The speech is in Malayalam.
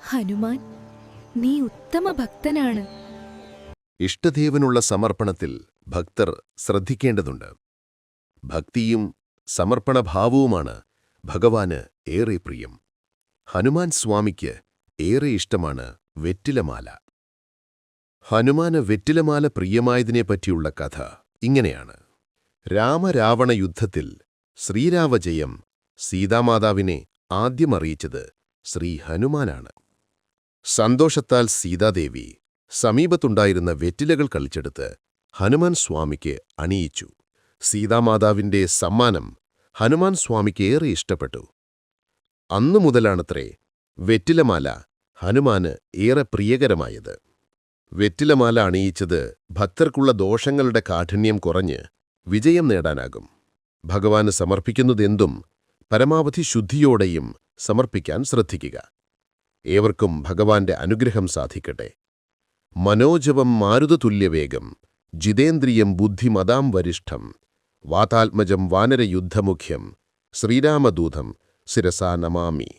ഹനുമാൻ, നീ ഉത്തമ ഭക്തനാണ്. ഇഷ്ടദേവനുള്ള സമർപ്പണത്തിൽ ഭക്തർ ശ്രദ്ധിക്കേണ്ടതുണ്ട്. ഭക്തിയും സമർപ്പണഭാവവുമാണ് ഭഗവാന് ഏറെ പ്രിയം. ഹനുമാൻ സ്വാമിക്ക് ഏറെ ഇഷ്ടമാണ് വെറ്റിലമാല. ഹനുമാന് വെറ്റിലമാല പ്രിയമായതിനെപ്പറ്റിയുള്ള കഥ ഇങ്ങനെയാണ്. രാമരാവണ യുദ്ധത്തിൽ ശ്രീരാമജയം സീതാമാതാവിനെ ആദ്യമറിയിച്ചത് ശ്രീ ഹനുമാനാണ്. സന്തോഷത്താൽ സീതാദേവി സമീപത്തുണ്ടായിരുന്ന വെറ്റിലകൾ കളിച്ചെടുത്ത് ഹനുമാൻ സ്വാമിക്ക് അണിയിച്ചു. സീതാമാതാവിന്റെ സമ്മാനം ഹനുമാൻ സ്വാമിക്ക് ഏറെ ഇഷ്ടപ്പെട്ടു. അന്നുമുതലാണത്രേ വെറ്റിലമാല ഹനുമാന് ഏറെ പ്രിയകരമായത്. വെറ്റിലമാല അണിയിച്ചത് ഭക്തർക്കുള്ള ദോഷങ്ങളുടെ കാഠിന്യം കുറഞ്ഞ് വിജയം നേടാനാകും. ഭഗവാന് സമർപ്പിക്കുന്നതെന്തും പരമാവധി ശുദ്ധിയോടെയും സമർപ്പിക്കാൻ ശ്രദ്ധിക്കുക. ഏവർക്കും ഭഗവാന്റെ അനുഗ്രഹം സാധിക്കട്ടെ. മനോജവം മാരുതതുല്യവേഗം ജിതേന്ദ്രിയം ബുദ്ധിമതാം വരിഷ്ഠം വാതാത്മജം വാനരയുദ്ധമുഖ്യം ശ്രീരാമദൂതം ശിരസാ നമാമി.